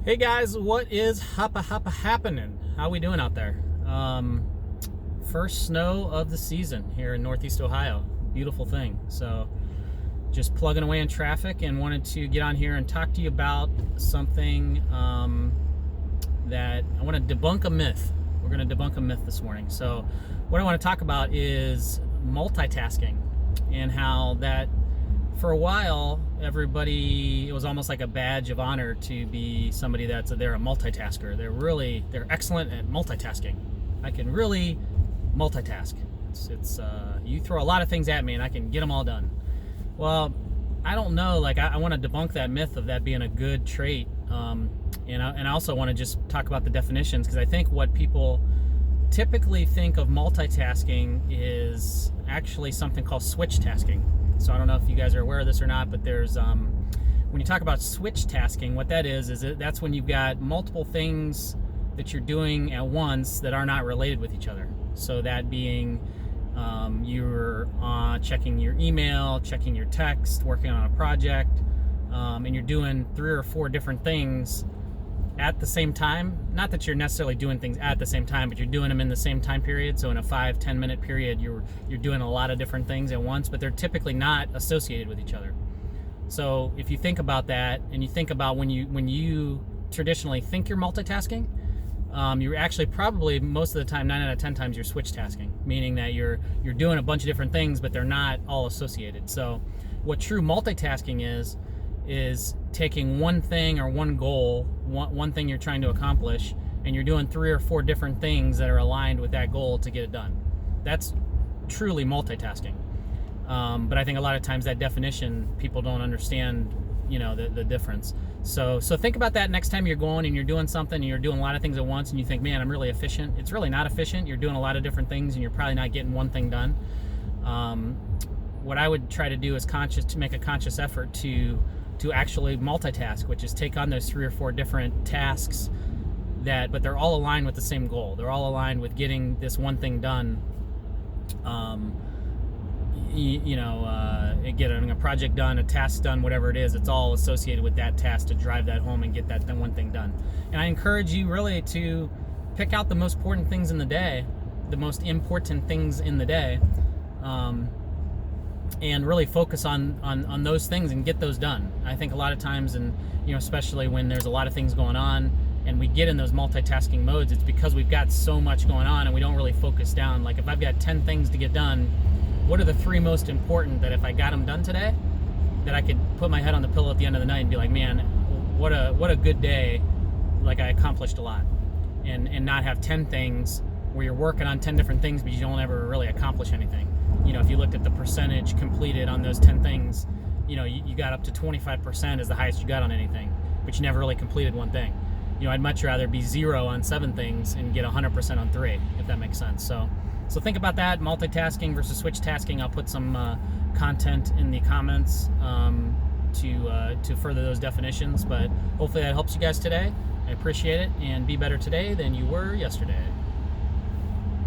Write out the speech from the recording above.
Hey guys, what is happening? How we doing out there? First snow of the season here in Northeast Ohio. Beautiful thing. So just plugging away in traffic and wanted to get on here and talk to you about something that I want to debunk a myth. We're going to debunk a myth this morning. So what I want to talk about is multitasking and how that for a while it was almost like a badge of honor to be somebody they're a multitasker. They're excellent at multitasking. I can really multitask. It's you throw a lot of things at me and I can get them all done. Well, I don't know, I want to debunk that myth of that being a good trait. And I also want to just talk about the definitions, because I think what people typically think of multitasking is actually something called switch tasking. So I don't know if you guys are aware of this or not, but there's when you talk about switch tasking, what that is that's when you've got multiple things that you're doing at once that are not related with each other. So that being you're checking your email, checking your text, working on a project, and you're doing 3 or 4 different things at the same time. Not that you're necessarily doing things at the same time, but you're doing them in the same time period. So in a 5-10 minute period, you're doing a lot of different things at once, but they're typically not associated with each other. So if you think about that, and you think about when you traditionally think you're multitasking, you're actually probably most of the time, 9 out of 10 times, you're switch tasking, meaning that you're doing a bunch of different things, but they're not all associated. So what true multitasking is taking one thing or one goal, one thing you're trying to accomplish, and you're doing 3 or 4 different things that are aligned with that goal to get it done. That's truly multitasking. But I think a lot of times that definition, people don't understand, the difference. So think about that next time you're going and you're doing something and you're doing a lot of things at once and you think, man, I'm really efficient. It's really not efficient. You're doing a lot of different things and you're probably not getting one thing done. What I would try to do is make a conscious effort to actually multitask, which is take on those 3 or 4 different tasks but they're all aligned with the same goal. They're all aligned with getting this one thing done. Getting a project done, a task done, whatever it is, it's all associated with that task to drive that home and get that one thing done. And I encourage you really to pick out the most important things in the day, and really focus on those things and get those done. I think a lot of times, and especially when there's a lot of things going on and we get in those multitasking modes, it's because we've got so much going on and we don't really focus down. Like if I've got 10 things to get done, what are the 3 most important that if I got them done today, that I could put my head on the pillow at the end of the night and be like, man, what a good day, like I accomplished a lot. And not have 10 things where you're working on 10 different things but you don't ever really accomplish anything. If you looked at the percentage completed on those 10 things, you got up to 25% is the highest you got on anything, but you never really completed one thing. I'd much rather be 0 on 7 things and get 100% on 3, if that makes sense. So think about that, multitasking versus switch tasking. I'll put some content in the comments to further those definitions, but hopefully that helps you guys today. I appreciate it, and be better today than you were yesterday.